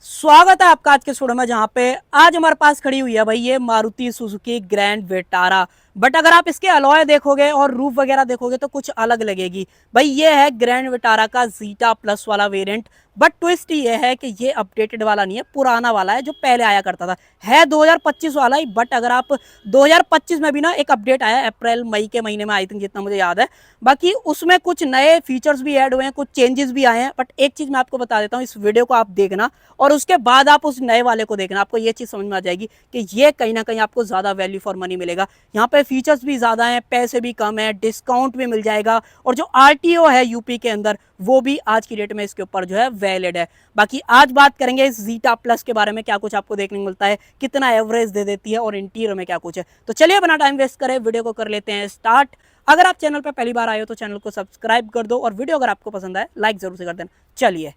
स्वागत है आपका आज के स्टूडियो में, जहां पे आज हमारे पास खड़ी हुई है भाई ये Maruti Suzuki grand Vitara. But अगर आप इसके अलॉय देखोगे और रूफ वगैरह देखोगे तो कुछ अलग लगेगी। भाई ये है ग्रैंड विटारा का जीटा प्लस वाला वेरिएंट। बट ट्विस्ट ये है कि ये अपडेटेड वाला नहीं है, पुराना वाला है जो पहले आया करता था। है 2025 वाला ही, बट अगर आप 2025 में भी ना एक अपडेट आया अप्रैल मई के महीने में, आई थिंक जितना मुझे याद है। बाकी उसमें कुछ नए फीचर्स भी ऐड हुए हैं, कुछ चेंजेस भी आए हैं। बट एक चीज मैं आपको बता देता हूँ, इस वीडियो को आप देखना और उसके बाद आप उस नए वाले को देखना, आपको ये चीज समझ में आ जाएगी कि ये कहीं ना कहीं आपको ज्यादा वैल्यू फॉर मनी मिलेगा। यहाँ पे फीचर्स भी ज्यादा हैं, पैसे भी कम है, डिस्काउंट भी मिल जाएगा, और जो आरटीओ है यूपी के अंदर वो भी आज की डेट में इसके ऊपर जो है वैलिड है। बाकी आज बात करेंगे इस जीटा प्लस के बारे में, क्या कुछ आपको देखने को मिलता है, कितना एवरेज दे देती है और इंटीरियर में क्या कुछ है। तो चलिए बिना टाइम वेस्ट करे वीडियो को कर लेते हैं स्टार्ट। अगर आप चैनल पर पहली बार आए हो तो चैनल को सब्सक्राइब कर दो, और वीडियो अगर आपको पसंद आए लाइक जरूर से कर देना। चलिए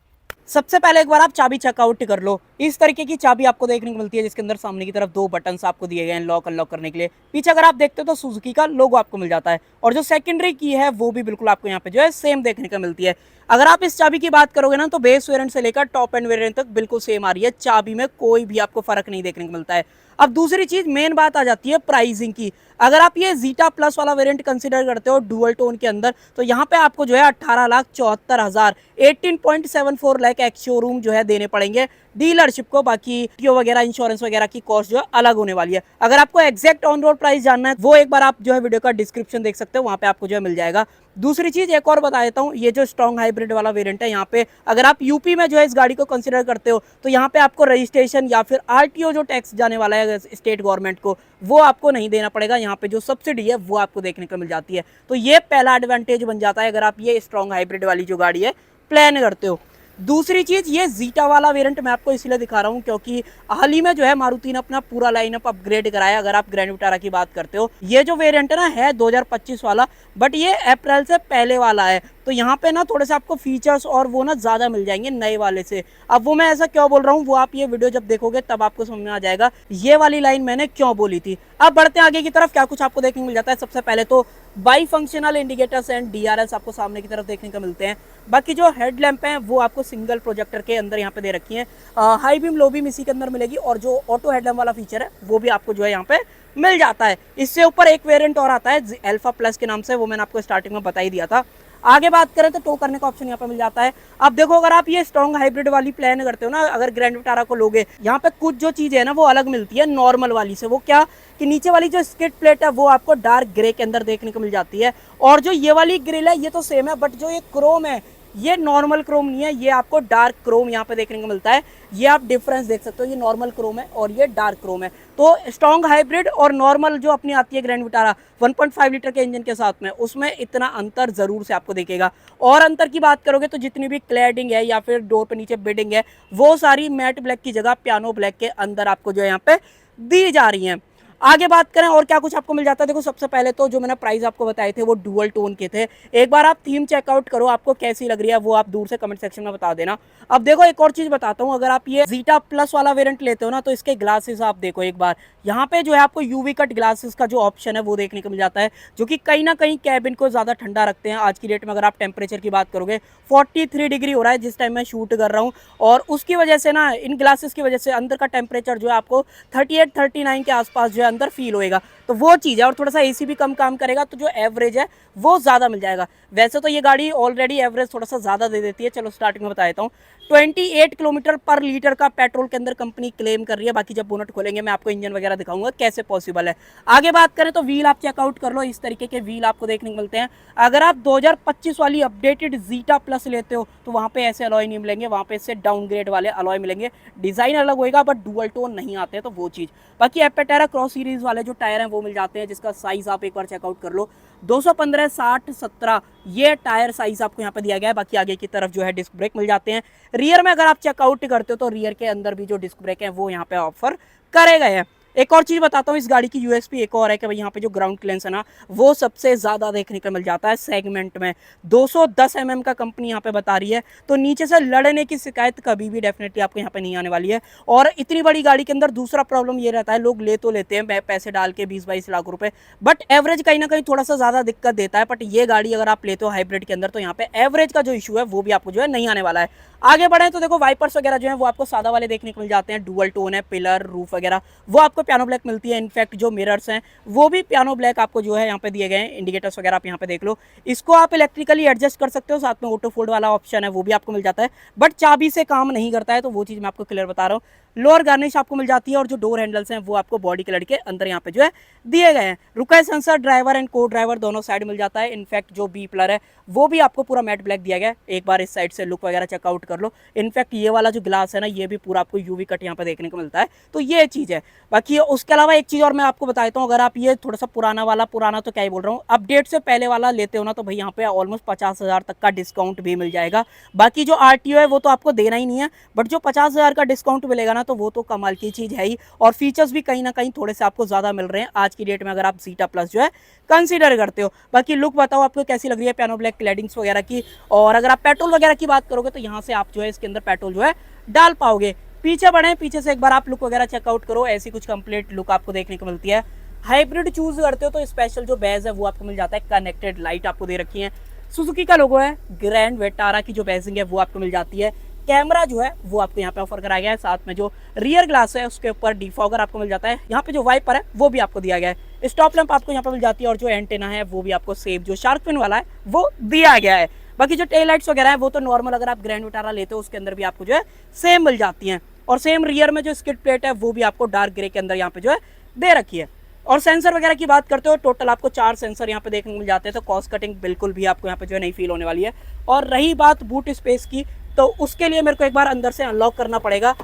सबसे पहले एक बार आप चाबी चेकआउट कर लो। इस तरीके की चाबी आपको देखने को मिलती है, जिसके अंदर सामने की तरफ दो बटन्स आपको दिए गए हैं लॉक अनलॉक करने के लिए। पीछे अगर आप देखते हो तो सुजुकी का लोगो आपको मिल जाता है, और जो सेकेंडरी की है वो भी बिल्कुल आपको यहाँ पे जो है सेम देखने को मिलती है। अगर आप इस चाबी की बात करोगे ना तो बेस वेरिएंट से लेकर टॉप एंड वेरिएंट तक बिल्कुल सेम आ रही है, चाबी में कोई भी आपको फर्क नहीं देखने को मिलता है। अब दूसरी चीज मेन बात आ जाती है प्राइसिंग की। अगर आप ये जीटा प्लस वाला वेरिएंट कंसीडर करते हो डुअल टोन के अंदर, तो यहाँ पे आपको जो है 18,74,000 18.74 लाख एक्स शोरूम जो है देने पड़ेंगे डीलरशिप को। बाकी टीओ वगैरह इंश्योरेंस वगैरह की कॉस्ट जो है अलग होने वाली है। अगर आपको एग्जैक्ट ऑन रोड प्राइस जानना है वो एक बार आप जो है वीडियो का डिस्क्रिप्शन देख सकते हो, वहां पे आपको जो है मिल जाएगा। दूसरी चीज एक और बता देता हूँ, ये जो स्ट्रॉन्ग हाइब्रिड वाला वेरिएंट है, यहाँ पे अगर आप यूपी में जो है इस गाड़ी को कंसीडर करते हो तो यहाँ पे आपको रजिस्ट्रेशन या फिर आरटीओ जो टैक्स जाने वाला है स्टेट गवर्नमेंट को, वो आपको नहीं देना पड़ेगा। यहाँ पे जो सब्सिडी है वो आपको देखने को मिल जाती है। तो ये पहला एडवांटेज बन जाता है अगर आप ये स्ट्रॉन्ग हाइब्रिड वाली जो गाड़ी है प्लान करते हो। दूसरी चीज, ये जीटा वाला वेरिएंट मैं आपको इसलिए दिखा रहा हूँ क्योंकि हाल ही में जो है मारुति ने अपना पूरा लाइनअप अपग्रेड कराया। अगर आप ग्रैंड विटारा की बात करते हो, ये जो वेरिएंट है ना है 2025 वाला, बट ये अप्रैल से पहले वाला है। तो यहाँ पे ना थोड़े से आपको फीचर्स और वो ना ज्यादा मिल जाएंगे नए वाले से। अब वो मैं ऐसा क्यों बोल रहा हूँ, वो आप ये वीडियो जब देखोगे तब आपको समझ में आ जाएगा ये वाली लाइन मैंने क्यों बोली थी। अब बढ़ते हैं आगे की तरफ, क्या कुछ आपको देखने को मिल जाता है। सबसे पहले तो by functional indicators and DRLs आपको सामने की तरफ देखने को मिलते हैं। बाकी जो हेडलैम्प हैं वो आपको सिंगल प्रोजेक्टर के अंदर यहाँ पे दे रखी है। हाई बीम लो बीम इसी के अंदर मिलेगी, और जो ऑटो हेडलैम्प वाला फीचर है वो भी आपको जो है यहाँ पे मिल जाता है। इससे ऊपर एक वेरिएंट और आता है अल्फा प्लस के नाम से, वो मैंने आपको स्टार्टिंग में बता ही दिया था। आगे बात करें तो टो करने का ऑप्शन यहाँ पे मिल जाता है। अब देखो अगर आप ये स्ट्रॉन्ग हाइब्रिड वाली प्लान करते हो ना, अगर ग्रैंड विटारा को लोगे, यहाँ पे कुछ जो चीज है ना वो अलग मिलती है नॉर्मल वाली से। वो क्या कि नीचे वाली जो स्किड प्लेट है वो आपको डार्क ग्रे के अंदर देखने को मिल जाती है, और जो ये वाली ग्रिल है ये तो सेम है, बट जो ये क्रोम है ये नॉर्मल क्रोम नहीं है, ये आपको डार्क क्रोम यहाँ पे देखने को मिलता है। ये आप डिफरेंस देख सकते हो, ये नॉर्मल क्रोम है और ये डार्क क्रोम है। तो स्ट्रॉन्ग हाइब्रिड और नॉर्मल जो अपनी आती है ग्रैंड विटारा 1.5 लीटर के इंजन के साथ में, उसमें इतना अंतर जरूर से आपको दिखेगा। और अंतर की बात करोगे तो जितनी भी क्लैडिंग है या फिर डोर पे नीचे बिडिंग है वो सारी मैट ब्लैक की जगह पियानो ब्लैक के अंदर आपको जो है यहाँ पे दी जा रही है। आगे बात करें और क्या कुछ आपको मिल जाता है। देखो सबसे पहले तो जो मैंने प्राइस आपको बताए थे वो डुअल टोन के थे। एक बार आप थीम चेकआउट करो, आपको कैसी लग रही है वो आप दूर से कमेंट सेक्शन में बता देना। अब देखो एक और चीज बताता हूँ, अगर आप ये जीटा प्लस वाला वेरिएंट लेते हो ना तो इसके ग्लासेस आप देखो एक बार, यहाँ पे जो है आपको यूवी कट ग्लासेस का जो ऑप्शन है वो देखने को मिल जाता है, जो कि कहीं ना कहीं कैबिन को ज्यादा ठंडा रखते हैं। आज की डेट में अगर आप टेम्परेचर की बात करोगे 43 डिग्री हो रहा है जिस टाइम मैं शूट कर रहा हूँ, और उसकी वजह से ना इन ग्लासेस की वजह से अंदर का टेम्परेचर जो है आपको 38-39 के आसपास जो है अंदर फील होएगा। तो वो चीज़ है, और थोड़ा सा एसी भी कम काम करेगा तो जो एवरेज है वो ज़्यादा मिल जाएगा। वैसे तो ये गाड़ी ऑलरेडी एवरेज थोड़ा सा ज़्यादा दे देती है, चलो स्टार्टिंग में बता देता हूँ। 28 किलोमीटर पर लीटर का पेट्रोल के अंदर कंपनी क्लेम कर रही है। बाकी जब बोनट खोलेंगे मैं आपको इंजन वगैरह दिखाऊंगा कैसे पॉसिबल है। आगे बात करें तो व्हील आप चेकआउट कर लो, इस तरीके के व्हील आपको देखने को मिलते हैं। अगर आप 2025 वाली अपडेटेड जीटा प्लस लेते हो तो वहाँ पे ऐसे अलॉय नहीं मिलेंगे, वहाँ पे इससे डाउनग्रेड वाले अलॉय मिलेंगे। डिज़ाइन अलग होएगा बट डुअल टोन नहीं आते, तो वो चीज़। बाकी एपेटेरा क्रॉस सीरीज वाले जो टायर हैं वो मिल जाते हैं, जिसका साइज आप एक बार चेकआउट कर लो। 215 60 17 ये टायर साइज आपको यहाँ पे दिया गया है। बाकी आगे की तरफ जो है डिस्क ब्रेक मिल जाते हैं। रियर में अगर आप चेकआउट करते हो तो रियर के अंदर भी जो डिस्क ब्रेक है वो यहाँ पे ऑफर करे गए हैं। एक और चीज़ बताता हूँ, इस गाड़ी की यूएसपी एक और है कि भाई यहाँ पे जो ग्राउंड क्लियरेंस है ना वो सबसे ज़्यादा देखने को मिल जाता है सेगमेंट में। 210 mm का कंपनी यहाँ पे बता रही है, तो नीचे से लड़ने की शिकायत कभी भी डेफिनेटली आपको यहाँ पे नहीं आने वाली है। और इतनी बड़ी गाड़ी के अंदर दूसरा प्रॉब्लम ये रहता है, लोग ले तो लेते हैं पैसे डाल के 20-22 लाख रुपए, बट एवरेज कहीं ना कहीं थोड़ा सा ज़्यादा दिक्कत देता है। बट ये गाड़ी अगर आप लेते हो हाइब्रिड के अंदर तो यहाँ पे एवरेज का जो इशू है वो भी आपको जो है नहीं आने वाला है। आगे बढ़े तो देखो वाइपर्स वगैरह जो है वो आपको सादा वाले देखने को मिल जाते हैं, डुअल टोन है, पिलर रूफ वगैरह वो आपको पियानो ब्लैक मिलती है। इनफैक्ट जो मिरर्स हैं वो भी पियानो ब्लैक आपको जो है यहाँ पे दिए गए हैं। इंडिकेटर्स वगैरह आप यहाँ पे देख लो, इसको आप इलेक्ट्रिकली एडजस्ट कर सकते हो, साथ में ऑटो फोल्ड वाला ऑप्शन है वो भी आपको मिल जाता है, बट चाबी से काम नहीं करता है, तो वो चीज़ मैं आपको क्लियर बता रहा हूँ। लोअर गार्निश आपको मिल जाती है और जो डोर हैंडल्स हैं वो आपको बॉडी कलर के अंदर यहाँ पे जो है दिए गए हैं। रुका सेंसर ड्राइवर एंड को ड्राइवर दोनों साइड मिल जाता है। इनफैक्ट जो बी प्लर है वो भी आपको पूरा मैट ब्लैक दिया गया है। एक बार इस साइड से लुक वगैरह चेकआउट कर लो। इनफैक्ट ये वाला जो ग्लास है ना ये भी पूरा आपको यूवी कट यहाँ पे देखने को मिलता है, तो ये चीज़ है। बाकी उसके अलावा एक चीज़ और मैं आपको बता देता हूँ, अगर आप ये थोड़ा सा पुराना वाला, पुराना तो क्या ही बोल रहा हूँ, अपडेट से पहले वाला लेते हो ना तो भाई यहाँ पे ऑलमोस्ट 50,000 तक का डिस्काउंट भी मिल जाएगा। बाकी जो RTO है वो तो आपको देना ही नहीं है, बट जो 50,000 का डिस्काउंट मिलेगा ना तो वो तो कमाल की चीज़ है ही। और फीचर्स भी कहीं ना कहीं थोड़े से आपको ज़्यादा मिल रहे हैं आज की डेट में अगर आप जीटा प्लस जो है कंसीडर करते हो। बाकी लुक बताओ आपको कैसी लग रही है पियानो ब्लैक क्लैडिंग्स वगैरह की। और अगर आप पेट्रोल वगैरह की बात करोगे तो यहाँ से आप जो है इसके अंदर पेट्रोल जो है डाल पाओगे। पीछे बढ़े, पीछे से एक बार आप लुक वगैरह चेकआउट करो, ऐसी कुछ कंप्लीट लुक आपको देखने को मिलती है। हाइब्रिड चूज करते हो तो स्पेशल जो बेज है वो आपको मिल जाता है, कनेक्टेड लाइट आपको दे रखी है, सुजुकी का लोगो है, ग्रैंड वेटारा की जो बेजिंग है वो आपको मिल जाती है। कैमरा जो है वो आपको यहाँ पे ऑफर कराया गया है, साथ में जो रियर ग्लास है उसके ऊपर डिफॉगर आपको मिल जाता है। यहाँ पे जो वाइपर है वो भी आपको दिया गया है। स्टॉप लैंप आपको यहाँ पे मिल जाती है और जो एंटेना है वो भी आपको सेफ जो शार्क फिन वाला है वो दिया गया है। बाकी जो टेल लाइट्स वगैरह है वो तो नॉर्मल अगर आप ग्रैंड विटारा लेते हो उसके अंदर भी आपको जो है सेम मिल जाती हैं। और सेम रियर में जो स्किड प्लेट है वो भी आपको डार्क ग्रे के अंदर यहाँ पे जो है दे रखी है। और सेंसर वगैरह की बात करते हो टोटल आपको 4 सेंसर यहाँ पे देखने को मिल जाते हैं, तो कॉस्ट कटिंग बिल्कुल भी आपको यहाँ पे जो है नहीं फील होने वाली है। और रही बात बूट स्पेस की, तो उसके लिए मेरे को एक बार अंदर से अनलॉक करना पड़ेगा।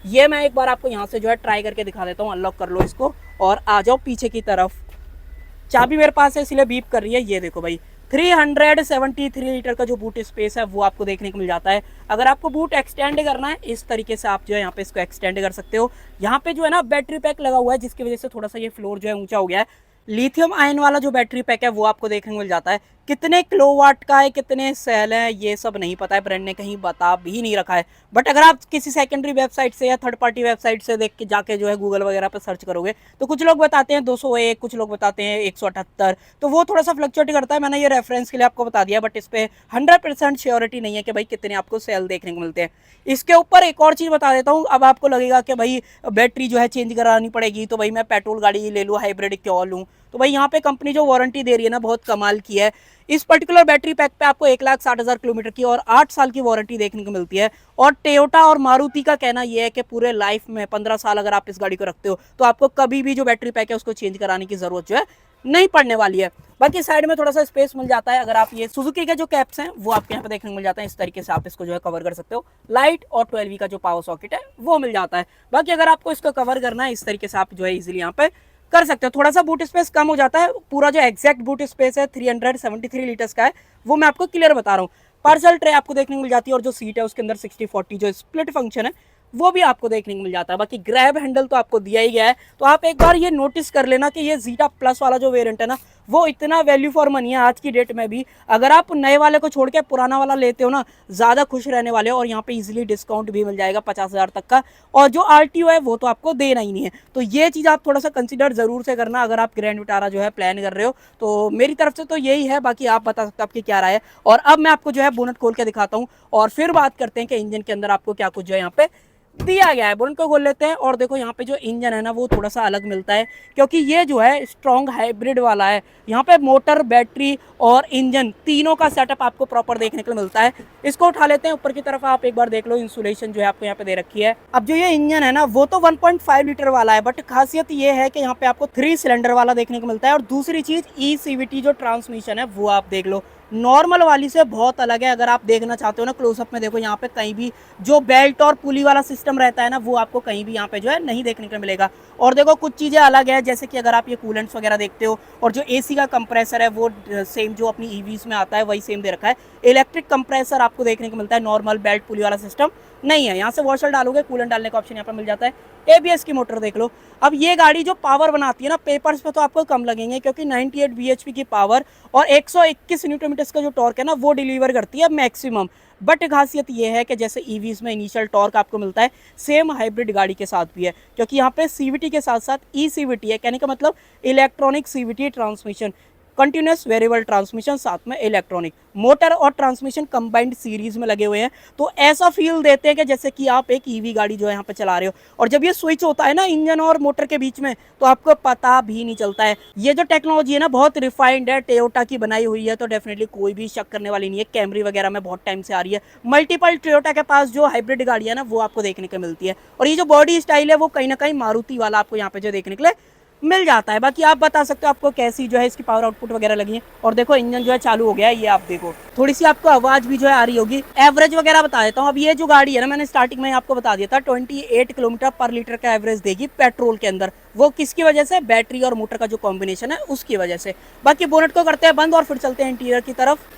ये मैं एक बार आपको यहाँ से जो है ट्राई करके दिखा देता हूँ। अनलॉक कर लो इसको और आ जाओ पीछे की तरफ। चाबी मेरे पास है इसलिए बीप कर रही है। ये देखो भाई 373 लीटर का जो बूट स्पेस है वो आपको देखने को मिल जाता है। अगर आपको बूट एक्सटेंड करना है इस तरीके से आप जो है यहाँ पे इसको एक्सटेंड कर सकते हो। यहाँ पे जो है ना बैटरी पैक लगा हुआ है जिसकी वजह से थोड़ा सा ये फ्लोर जो है ऊंचा हो गया है। लिथियम आयन वाला जो बैटरी पैक है वो आपको देखने को मिल जाता है। कितने किलोवाट का है, कितने सेल है, ये सब नहीं पता है, ब्रांड ने कहीं बता भी नहीं रखा है। बट अगर आप किसी सेकेंडरी वेबसाइट से या थर्ड पार्टी वेबसाइट से देख के जाके जो है गूगल वगैरह पे सर्च करोगे तो कुछ लोग बताते हैं 201, कुछ लोग बताते हैं 178, तो वो थोड़ा सा फ्लक्चुएट करता है। मैंने ये रेफरेंस के लिए आपको बता दिया, बट इस पर 100% श्योरिटी नहीं है कि भाई कितने आपको सेल देखने को मिलते हैं। इसके ऊपर एक और चीज़ बता देता हूँ, अब आपको लगेगा कि भाई बैटरी जो है चेंज करानी पड़ेगी तो भाई मैं पेट्रोल गाड़ी ले लूँ, हाइब्रिड क्यों लूँ। तो भाई यहाँ पे कंपनी जो वारंटी दे रही है ना बहुत कमाल की है। इस पर्टिकुलर बैटरी पैक पे आपको 1,60,000 किलोमीटर की और 8 साल की वारंटी देखने को मिलती है। और टोयोटा और मारुति का कहना यह है कि पूरे लाइफ में 15 साल अगर आप इस गाड़ी को रखते हो तो आपको कभी भी जो बैटरी पैक है उसको चेंज कराने की जरूरत जो है नहीं पड़ने वाली है। बाकी साइड में थोड़ा सा स्पेस मिल जाता है। अगर आप ये सुजुकी के जो कैप्स हैं वो आपके यहाँ पे देखने को मिल जाते हैं, इस तरीके से आप इसको जो है कवर कर सकते हो। लाइट और 12V का जो पावर सॉकेट है वो मिल जाता है। बाकी अगर आपको इसको कवर करना है इस तरीके से आप जो है इजीली यहाँ पे कर सकते हो। थोड़ा सा बूट स्पेस कम हो जाता है, पूरा जो एग्जैक्ट बूट स्पेस है 373 लीटर्स का है वो मैं आपको क्लियर बता रहा हूँ। पार्सल ट्रे आपको देखने को मिल जाती है और जो सीट है उसके अंदर 60/40 जो स्प्लिट फंक्शन है वो भी आपको देखने को मिल जाता है। बाकी ग्रैब हैंडल तो आपको दिया ही गया है, तो आप एक बार ये नोटिस कर लेना कि ये जीटा प्लस वाला जो वेरिएंट है ना वो इतना वैल्यू फॉर मनी है आज की डेट में भी। अगर आप नए वाले को छोड़ के पुराना वाला लेते हो ना ज़्यादा खुश रहने वाले हो। और यहाँ पे इजीली डिस्काउंट भी मिल जाएगा 50,000 तक का, और जो RTO है वो तो आपको देना ही नहीं है। तो ये चीज़ आप थोड़ा सा कंसिडर ज़रूर से करना अगर आप ग्रैंड विटारा जो है प्लान कर रहे हो। तो मेरी तरफ से तो यही है, बाकी आप बता सकते हो आपकी क्या राय है। और अब मैं आपको जो है बोनट खोल के दिखाता हूँ और फिर बात करते हैं कि इंजन के अंदर आपको क्या कुछ जो है यहाँ पे दिया गया है। बोनट को खोल लेते हैं और देखो यहाँ पे जो इंजन है ना वो थोड़ा सा अलग मिलता है क्योंकि ये जो है स्ट्रॉन्ग हाइब्रिड वाला है। यहाँ पे मोटर, बैटरी और इंजन तीनों का सेटअप आपको प्रॉपर देखने को मिलता है। इसको उठा लेते हैं ऊपर की तरफ, आप एक बार देख लो इंसुलेशन जो है आपको यहाँ पे दे रखी है। अब जो ये इंजन है ना वो तो 1.5 लीटर वाला है, बट खासियत ये है कि यहाँ पे आपको 3 सिलेंडर वाला देखने को मिलता है। और दूसरी चीज ECVT जो ट्रांसमिशन है वो आप देख लो नॉर्मल वाली से बहुत अलग है। अगर आप देखना चाहते हो ना क्लोजअप में देखो यहाँ पे कहीं भी जो बेल्ट और पुली वाला सिस्टम रहता है ना वो आपको कहीं भी यहाँ पे जो है नहीं देखने को मिलेगा। और देखो कुछ चीज़ें अलग है, जैसे कि अगर आप ये कूलेंट्स वगैरह देखते हो और जो AC का कंप्रेसर है वो सेम जो अपनी EVs में आता है वही सेम दे रखा है। इलेक्ट्रिक कंप्रेसर आपको देखने को मिलता है, नॉर्मल बेल्ट पुली वाला सिस्टम नहीं है। यहाँ से वॉशर डालोगे, कूलेंट डालने का ऑप्शन यहाँ पर मिल जाता है। एबीएस की मोटर देख लो। अब ये गाड़ी जो पावर बनाती है ना, पेपर्स पे तो आपको कम लगेंगे क्योंकि 98 bhp की पावर और 121 न्यूटन मीटर्स का जो टॉर्क है ना वो डिलीवर करती है मैक्सिमम। बट खासियत ये है कि जैसे ईवीज में इनिशियल टॉर्क आपको मिलता है, सेम हाइब्रिड गाड़ी के साथ भी है, क्योंकि यहाँ पे सीवीटी के साथ साथ ई सीवीटी है, कहने का मतलब electronic CVT transmission, continuous variable transmission, साथ में इलेक्ट्रॉनिक मोटर और ट्रांसमिशन कंबाइंड सीरीज में लगे हुए हैं। तो ऐसा फील देते हैं कि जैसे कि आप एक ईवी गाड़ी जो है यहाँ पे चला रहे हो। और जब ये स्विच होता है ना इंजन और मोटर के बीच में, तो आपको पता भी नहीं चलता है। ये जो टेक्नोलॉजी है ना बहुत रिफाइंड है, टोयोटा की बनाई हुई है, तो डेफिनेटली कोई भी शक करने वाली नहीं है। कैमरी वगैरह में बहुत टाइम से आ रही है। मल्टीपल टोयोटा के पास जो हाइब्रिड गाड़ी है ना वो आपको देखने को मिलती है। और ये जो बॉडी स्टाइल है वो कहीं ना कहीं मारुति वाला आपको यहाँ पे जो देखने के लिए मिल जाता है। बाकी आप बता सकते हो आपको कैसी जो है इसकी पावर आउटपुट वगैरह लगी है। और देखो इंजन जो है चालू हो गया है, ये आप देखो थोड़ी सी आपको आवाज भी जो है आ रही होगी। एवरेज वगैरह बता देता हूँ। अब ये जो गाड़ी है ना, मैंने स्टार्टिंग में आपको बता दिया था 28 किलोमीटर पर लीटर का एवरेज देगी पेट्रोल के अंदर। वो किसकी वजह से? बैटरी और मोटर का जो कॉम्बिनेशन है उसकी वजह से। बाकी बोनेट को करते हैं बंद और फिर चलते हैं इंटीरियर की तरफ।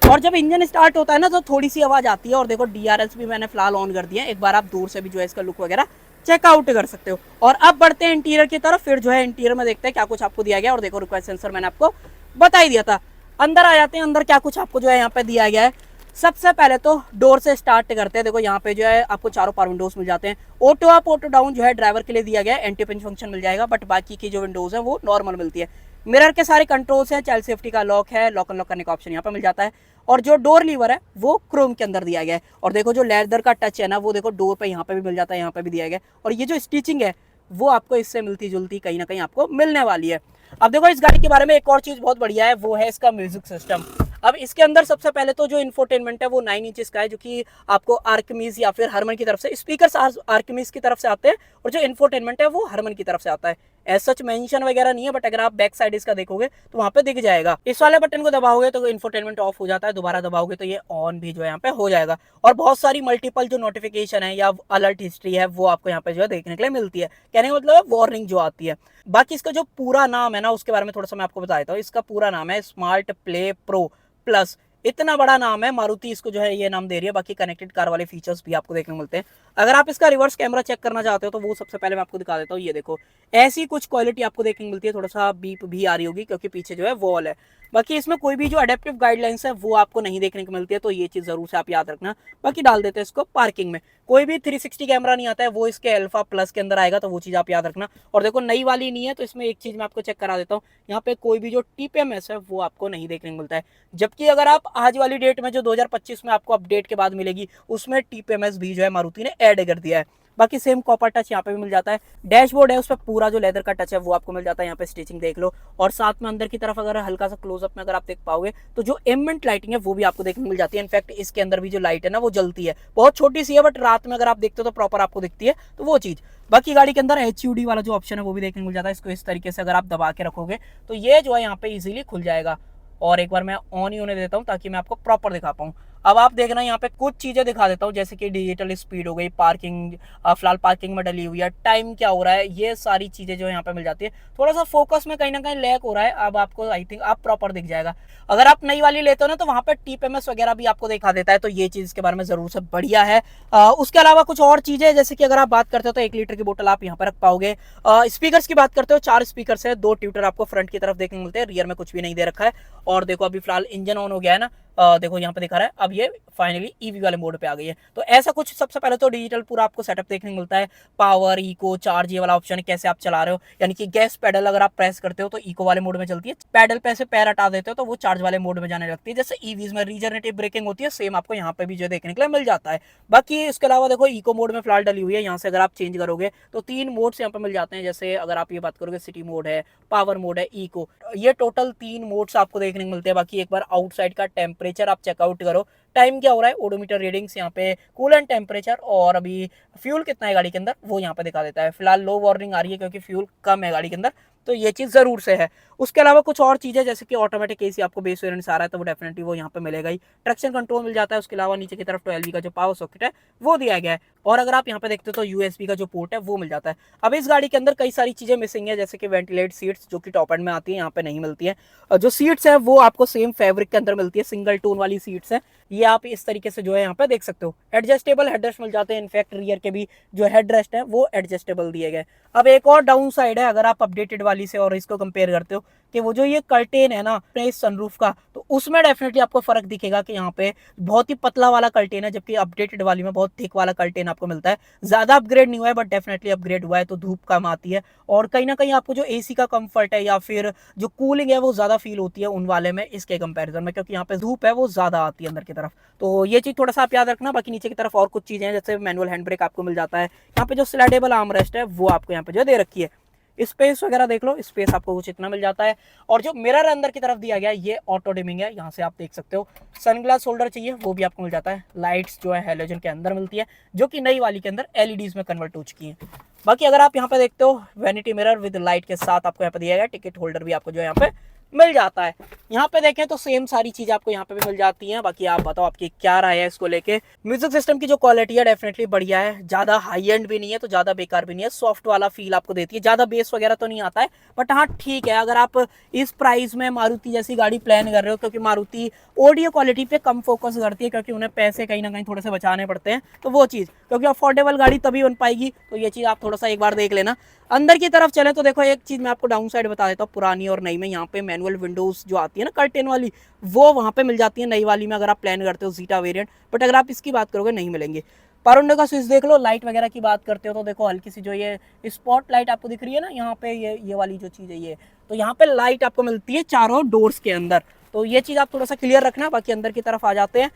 और जब इंजन स्टार्ट होता है ना तो थोड़ी सी आवाज आती है। और देखो डीआरएस भी मैंने फिलहाल ऑन कर दिया है, एक बार आप दूर से भी जो है इसका लुक वगैरह चेकआउट कर सकते हो। और अब बढ़ते हैं इंटीरियर की तरफ, फिर जो है इंटीरियर में देखते हैं क्या कुछ आपको दिया गया। और देखो रिक्वेस्ट सेंसर मैंने आपको बता ही दिया था। अंदर आ जाते हैं, अंदर क्या कुछ आपको जो है यहाँ पे दिया गया है। सबसे पहले तो डोर से स्टार्ट करते हैं। देखो यहाँ पे जो है आपको चारों पावर विंडोज मिल जाते हैं। ऑटो अप ऑटो डाउन जो है ड्राइवर के लिए दिया गया है, एंटी पिंच फंक्शन मिल जाएगा, बट बाकी की जो विंडोज है वो नॉर्मल मिलती है। मिरर के सारे कंट्रोल्स हैं, चाइल्ड सेफ्टी का लॉक है, लॉक अनलॉक करने का ऑप्शन यहाँ पे मिल जाता है। और जो डोर लीवर है वो क्रोम के अंदर दिया गया है। और देखो जो लेदर का टच है ना वो देखो डोर पे यहाँ पे भी मिल जाता है, यहाँ पे भी दिया गया है। और ये जो स्टिचिंग है वो आपको इससे मिलती जुलती कहीं ना कहीं आपको मिलने वाली है। अब देखो इस गाड़ी के बारे में एक और चीज बहुत बढ़िया है, वो है इसका म्यूजिक सिस्टम। अब इसके अंदर सबसे पहले तो जो इंफोटेनमेंट है वो 9 इंचेस का है, जो कि आपको आर्कमीज या फिर हरमन की तरफ से, स्पीकर आर्कमीज की तरफ से आते हैं और जो इंफोटेनमेंट है वो हरमन की तरफ से आता है। एज सच मेंशन वगैरह नहीं है, बट अगर आप बैक साइड इसका देखोगे तो वहां पे दिख जाएगा। इस वाले बटन को दबाओगे तो इंफोटेनमेंट ऑफ हो जाता है, दोबारा दबाओगे तो ये ऑन भी जो है यहाँ पे हो जाएगा। और बहुत सारी मल्टीपल जो नोटिफिकेशन है या अलर्ट हिस्ट्री है वो आपको यहाँ पे जो है देखने के लिए मिलती है। कहने का मतलब वार्निंग जो आती है। बाकी इसका जो पूरा नाम है ना उसके बारे में थोड़ा सा मैं आपको बता देता हूँ। इसका पूरा नाम है स्मार्ट प्ले प्रो प्लस। इतना बड़ा नाम है, मारुति इसको जो है ये नाम दे रही है। बाकी कनेक्टेड कार वाले फीचर्स भी आपको देखने को मिलते हैं। अगर आप इसका रिवर्स कैमरा चेक करना चाहते हो तो वो सबसे पहले मैं आपको दिखा देता हूँ। ये देखो ऐसी कुछ क्वालिटी आपको देखने को मिलती है। थोड़ा सा बीप भी आ रही होगी क्योंकि पीछे जो है वॉल है। बाकी इसमें कोई भी जो अडेप्टिव गाइडलाइंस है वो आपको नहीं देखने को मिलती है, तो ये चीज जरूर से आप याद रखना। बाकी डाल देते हैं इसको पार्किंग में। कोई भी 360 कैमरा नहीं आता है, वो इसके अल्फा प्लस के अंदर आएगा, तो वो चीज आप याद रखना। और देखो नई वाली नहीं है तो इसमें एक चीज मैं आपको चेक करा देता हूँ। यहाँ पे कोई भी जो टीपीएमएस है वो आपको नहीं देखने को मिलता है। जबकि अगर आप आज वाली डेट में जो 2025 में आपको अपडेट के बाद मिलेगी उसमें टीपीएमएस भी जो है मारुति ने ऐड कर दिया है। बाकी सेम कॉपर टच यहाँ पे भी मिल जाता है। डैशबोर्ड है उस पर पूरा जो लेदर का टच है वो आपको मिल जाता है। यहाँ पे स्टिचिंग देख लो। और साथ में अंदर की तरफ अगर हल्का सा क्लोजअप में अगर आप देख पाओगे तो जो एम्बिएंट लाइटिंग है वो भी आपको देखने को मिल जाती है। इनफैक्ट इसके अंदर भी जो लाइट है ना वो जलती है, बहुत छोटी सी है, बट रात में अगर आप देखते हो तो प्रॉपर आपको दिखती है, तो वो चीज। बाकी गाड़ी के अंदर HUD वाला जो ऑप्शन है वो भी देखने को मिल जाता है। इसको इस तरीके से अगर आप दबा के रखोगे तो ये जो है यहाँ पे इजीली खुल जाएगा। और एक बार मैं ऑन ही होने देता हूँ ताकि मैं आपको प्रॉपर दिखा पाऊँ। अब आप देखना यहाँ पे कुछ चीजें दिखा देता हूँ, जैसे कि डिजिटल स्पीड हो गई, पार्किंग फिलहाल पार्किंग में डली हुई है, टाइम क्या हो रहा है, ये सारी चीजें जो यहाँ पे मिल जाती है। थोड़ा सा फोकस में कहीं ना कहीं लैग हो रहा है, अब आपको आई थिंक आप प्रॉपर दिख जाएगा। अगर आप नई वाली लेते हो ना तो वहाँ पे टीपीएमएस वगैरह भी आपको दिखा देता है, तो ये चीज के बारे में जरूर से बढ़िया है। उसके अलावा कुछ और चीजें, जैसे कि अगर आप बात करते हो तो 1 लीटर की बोतल आप यहाँ पर रख पाओगे। स्पीकर्स की बात करते हो, 4 स्पीकर है, 2 ट्यूटर आपको फ्रंट की तरफ देखने को मिलते हैं, रियर में कुछ भी नहीं दे रखा है। और देखो अभी फिलहाल इंजन ऑन हो गया है ना, देखो यहाँ पे दिखा रहा है, अब ये फाइनली ईवी वाले मोड पे आ गई है। तो ऐसा कुछ सबसे पहले तो डिजिटल पूरा आपको सेटअप देखने को मिलता है। पावर, इको, चार्ज, ये वाला ऑप्शन कैसे आप चला रहे हो, यानी कि गैस पेडल अगर आप प्रेस करते हो तो इको वाले मोड में चलती है, पैडल पे से पैर हटा देते हो तो वो चार्ज वाले मोड में जाने लगती है। जैसे ईवीज में रीजनरेटिव ब्रेकिंग होती है, सेम आपको यहाँ पे भी जो देखने के लिए मिल जाता है। बाकी इसके अलावा देखो इको मोड में फिलहाल डली हुई है, यहाँ से अगर आप चेंज करोगे तो 3 मोड्स यहाँ पे मिल जाते हैं। जैसे अगर आप ये बात करोगे सिटी मोड है, पावर मोड है, इको, ये टोटल 3 मोड्स आपको देखने को मिलते हैं। बाकी एक बार आउटसाइड का टेम्परेचर आप चेकआउट करो, टाइम क्या हो रहा है, ओडोमीटर रीडिंग्स यहाँ पे, कूलेंट टेम्परेचर और अभी फ्यूल कितना है गाड़ी के अंदर वो यहाँ पे दिखा देता है। फिलहाल लो वार्निंग आ रही है क्योंकि फ्यूल कम है गाड़ी के अंदर। तो ये चीज़ ज़रूर से है। उसके अलावा कुछ और चीज़ें जैसे कि ऑटोमेटिक एसी आपको बेस वेरिएंट से आ रहा है तो वो डेफिनेटली वो यहाँ पे मिलेगा ही। ट्रैक्शन कंट्रोल मिल जाता है, उसके अलावा नीचे की तरफ 12V का जो पावर सॉकेट है वो दिया गया है। और अगर आप यहाँ पे देखते हो तो यूएसबी का जो पोर्ट है वो मिल जाता है। अब इस गाड़ी के अंदर कई सारी चीज़ें मिसिंग है, जैसे कि वेंटिलेट सीट्स जो कि टॉप एंड में आती है, यहाँ पे नहीं मिलती है। जो सीट्स है वो आपको सेम फैब्रिक के अंदर मिलती है, सिंगल टोन वाली सीट्स है। ये आप इस तरीके से जो है यहाँ पे देख सकते हो। एडजस्टेबल हेडरेस्ट मिल जाते हैं, इनफैक्ट रियर के भी जो हेडरेस्ट है वो एडजस्टेबल दिए गए। अब एक और डाउन साइड है अगर आप अपडेटेड वाली से और इसको कंपेयर करते हो कि वो जो ये कर्टेन है ना इस सनरूफ का, तो उसमें डेफिनेटली आपको फर्क दिखेगा कि यहाँ पे बहुत ही पतला वाला कर्टेन है, जबकि अपडेटेड वाली में बहुत थिक वाला कर्टेन आपको मिलता है। ज्यादा अपग्रेड नहीं हुआ है बट डेफिनेटली अपग्रेड हुआ है, तो धूप कम आती है और कहीं ना कहीं आपको जो एसी का कंफर्ट है या फिर जो कूलिंग है वो ज्यादा फील होती है उन वाले में इसके कंपैरिजन में, क्योंकि यहाँ पे धूप है वो ज्यादा आती है अंदर की तरफ। तो ये चीज थोड़ा सा आप याद रखना। बाकी नीचे की तरफ और कुछ चीजें हैं, जैसे मैनुअल हैंड ब्रेक आपको मिल जाता है। यहाँ पे जो स्लाइडेबल आर्म रेस्ट है वो आपको यहाँ पे जो दे रखी है। स्पेस वगैरह देख लो, स्पेस आपको कुछ इतना मिल जाता है। और जो मिरर अंदर की तरफ दिया गया है ये ऑटो डिमिंग है, यहाँ से आप देख सकते हो। सनग्लास होल्डर चाहिए वो भी आपको मिल जाता है। लाइट्स जो है हैलोजन के अंदर मिलती है, जो कि नई वाली के अंदर एलईडीज में कन्वर्ट हो चुकी है। बाकी अगर आप यहाँ पे देखते हो वैनिटी मिरर विद लाइट के साथ आपको यहाँ पे दिया गया। टिकट होल्डर भी आपको जो है यहाँ पे मिल जाता है। यहाँ पे देखें तो सेम सारी चीजें आपको यहाँ पे भी मिल जाती हैं। बाकी आप बताओ आपकी क्या राय है इसको लेके। म्यूजिक सिस्टम की जो क्वालिटी है डेफिनेटली बढ़िया है, ज्यादा हाई एंड भी नहीं है तो ज्यादा बेकार भी नहीं है, सॉफ्ट वाला फील आपको देती है। ज्यादा बेस वगैरह तो नहीं आता है बट हाँ ठीक है, अगर आप इस प्राइस में मारुति जैसी गाड़ी प्लान कर रहे हो, क्योंकि मारुति ऑडियो क्वालिटी पे कम फोकस करती है क्योंकि उन्हें पैसे कहीं ना कहीं थोड़े से बचाने पड़ते हैं, तो वो चीज़ क्योंकि अफोर्डेबल गाड़ी तभी बन पाएगी, तो ये चीज़ आप थोड़ा सा एक बार देख लेना। अंदर की तरफ चले तो देखो एक चीज़ मैं आपको डाउन साइड बता देता हूँ, पुरानी और नई में यहाँ पे मैनुअल विंडोज जो आती है ना कर्टेन वाली, वो वहाँ पे मिल जाती है नई वाली में अगर आप प्लान करते हो जीटा वेरिएंट, बट अगर आप इसकी बात करोगे नहीं मिलेंगे। पारुंडे का स्विच देख लो। लाइट वगैरह की बात करते हो तो देखो हल्की सी जो ये स्पॉट लाइट आपको दिख रही है ना यहाँ पे, ये वाली जो चीज़ है ये, तो यहाँ पे लाइट आपको मिलती है चारों डोर्स के अंदर, तो ये चीज़ आप थोड़ा सा क्लियर रखना। बाकी अंदर की तरफ आ जाते हैं।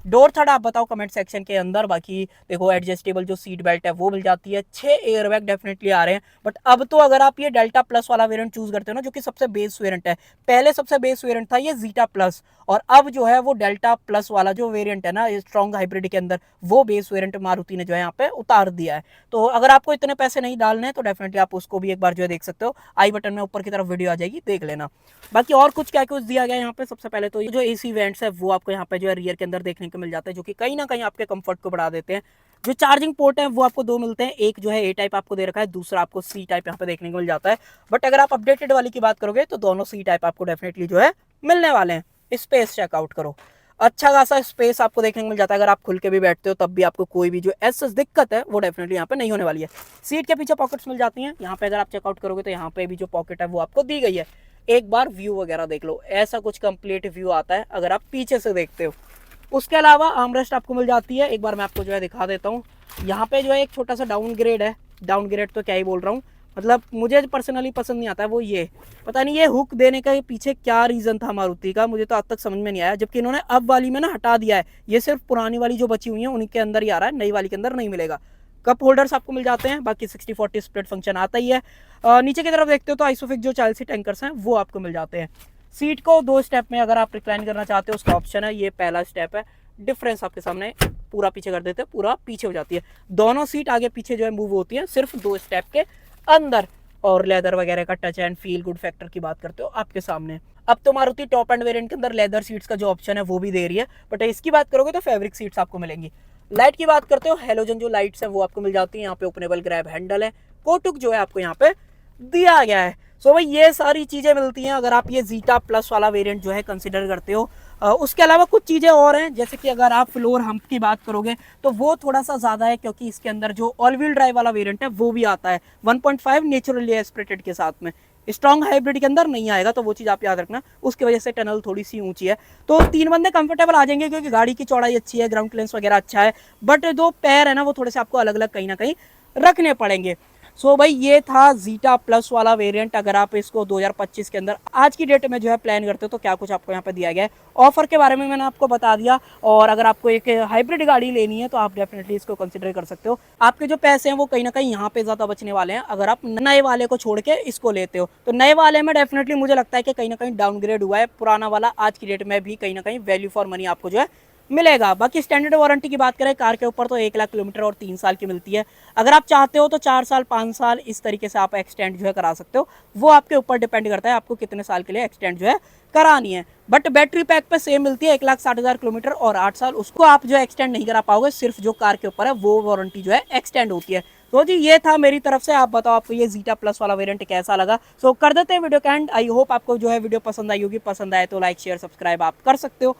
डोर थर्ड आप बताओ कमेंट सेक्शन के अंदर। बाकी देखो एडजस्टेबल जो सीट बेल्ट है वो मिल जाती है। 6 एयरबैग डेफिनेटली आ रहे हैं, बट अब तो अगर आप ये डेल्टा प्लस वाला वेरिएंट चूज करते हो ना, जो कि सबसे बेस वेरिएंट है, पहले सबसे बेस वेरिएंट था ये जीटा प्लस, और अब जो है वो डेल्टा प्लस वाला जो वेरिएंट है ना स्ट्रॉन्ग हाइब्रिड के अंदर, वो बेस वेरिएंट मारुति ने जो है यहाँ पे उतार दिया है। तो अगर आपको इतने पैसे नहीं डालने हैं तो डेफिनेटली आप उसको भी एक बार जो है देख सकते हो। आई बटन में ऊपर की तरफ वीडियो आ जाएगी, देख लेना। बाकी और कुछ क्या कुछ दिया गया है यहाँ पे, सबसे पहले तो जो एसी वेंट्स है वो आपको यहाँ पे जो है रियर के अंदर देखने को मिल जाता है, जो कि कहीं ना कहीं आपके कंफर्ट को बढ़ा देते हैं। जो चार्जिंग पोर्ट है वो आपको दो मिलते हैं, एक जो है ए टाइप आपको दे रखा है, दूसरा आपको सी टाइप यहाँ पे देखने को मिल जाता है। बट अगर आप अपडेटेड वाली की बात करोगे तो दोनों सी टाइप आपको डेफिनेटली जो है मिलने वाले हैं। स्पेस चेकआउट करो, अच्छा खासा स्पेस आपको देखने को मिल जाता है। अगर आप खुल के भी बैठते हो तब भी आपको कोई भी जो ऐसी दिक्कत है वो डेफिनेटली यहाँ पे नहीं होने वाली है। सीट के पीछे पॉकेट्स मिल जाती हैं, यहाँ पे अगर आप चेकआउट करोगे तो यहाँ पे भी जो पॉकेट है वो आपको दी गई है। एक बार व्यू वगैरह देख लो, ऐसा कुछ कंप्लीट व्यू आता है अगर आप पीछे से देखते हो। उसके अलावा आर्मरेस्ट आपको मिल जाती है, एक बार मैं आपको जो है दिखा देता हूँ। यहाँ पे जो है एक छोटा सा डाउनग्रेड है, डाउनग्रेड तो क्या ही बोल रहा हूँ, मतलब मुझे पर्सनली पसंद नहीं आता है वो, ये पता नहीं ये हुक देने का पीछे क्या रीज़न था मारुति का, मुझे तो आज तक समझ में नहीं आया। जबकि इन्होंने अब वाली में ना हटा दिया है, ये सिर्फ पुरानी वाली जो बची हुई है उन्हीं के अंदर ही आ रहा है, नई वाली के अंदर नहीं मिलेगा। कप होल्डर्स आपको मिल जाते हैं, बाकी 60-40 स्प्लिट फंक्शन आता ही है। नीचे की तरफ देखते हो तो आइसोफिक जो चाइल्ड सीट एंकर्स हैं वो आपको मिल जाते हैं। सीट को 2 स्टेप में अगर आप रिक्लाइन करना चाहते हो उसका ऑप्शन है, ये पहला स्टेप है। डिफरेंस आपके सामने, पूरा पीछे कर देते हैं, पूरा पीछे हो जाती है। दोनों सीट आगे पीछे जो है मूव होती है सिर्फ 2 स्टेप के अंदर। और लेदर वगैरह का touch and feel good factor की बात करते हो आपके सामने। अब तो मारुति टॉप एंड वेरिएंट के अंदर लेदर सीट्स का जो ऑप्शन है वो भी दे रही है, बट इसकी बात करोगे तो फैब्रिक सीट्स आपको मिलेंगी। लाइट की बात करते हो, हेलोजन जो लाइट्स है वो आपको मिल जाती है। यहाँ पे ओपनेबल ग्रैब हैंडल है, कोटुक जो है आपको यहाँ पे दिया गया है। सो भाई ये सारी चीजें मिलती हैं अगर आप ये जीटा प्लस वाला वेरिएंट जो है कंसिडर करते हो। उसके अलावा कुछ चीज़ें और हैं, जैसे कि अगर आप फ्लोर हम्प की बात करोगे तो वो थोड़ा सा ज़्यादा है, क्योंकि इसके अंदर जो ऑल व्हील ड्राइव वाला वेरिएंट है वो भी आता है 1.5 नेचुरली एस्पिरेटेड के साथ में। स्ट्रॉन्ग हाइब्रिड के अंदर नहीं आएगा, तो वो चीज़ आप याद रखना। उसकी वजह से टनल थोड़ी सी ऊंची है, तो 3 बंदे कंफर्टेबल आ जाएंगे क्योंकि गाड़ी की चौड़ाई अच्छी है, ग्राउंड क्लियरेंस वगैरह अच्छा है। बट 2 पैर है ना वो थोड़े से आपको अलग अलग कहीं ना कहीं रखने पड़ेंगे। सो भाई ये था जीटा प्लस वाला वेरिएंट। अगर आप इसको 2025 के अंदर आज की डेट में जो है प्लान करते हो तो क्या कुछ आपको यहाँ पे दिया गया है। ऑफर के बारे में मैंने आपको बता दिया, और अगर आपको एक हाइब्रिड गाड़ी लेनी है तो आप डेफिनेटली इसको कंसिडर कर सकते हो। आपके जो पैसे हैं वो कहीं ना कहीं यहाँ पे ज़्यादा बचने वाले हैं अगर आप नए वाले को छोड़ के इसको लेते हो। तो नए वाले में डेफिनेटली मुझे लगता है कि कहीं ना कहीं डाउनग्रेड हुआ है, पुराना वाला आज की डेट में भी कहीं ना कहीं वैल्यू फॉर मनी आपको जो है मिलेगा। बाकी स्टैंडर्ड वारंटी की बात करें कार के ऊपर तो 1 लाख किलोमीटर और 3 साल की मिलती है। अगर आप चाहते हो तो 4 साल 5 साल इस तरीके से आप एक्सटेंड जो है करा सकते हो, वो आपके ऊपर डिपेंड करता है आपको कितने साल के लिए एक्सटेंड जो है करानी है। बट बैटरी पैक पे सेम मिलती है 1,60,000 किलोमीटर और 8 साल, उसको आप जो है एक्सटेंड नहीं करा पाओगे, सिर्फ जो कार के ऊपर है वो वारंटी जो है एक्सटेंड होती है। तो जी ये था मेरी तरफ से। आप बताओ आपको ये जीटा प्लस वाला वेरिएंट कैसा लगा। सो कर देते हैं वीडियो का एंड। आई होप आपको जो है वीडियो पसंद आई होगी, पसंद आए तो लाइक शेयर सब्सक्राइब आप कर सकते हो।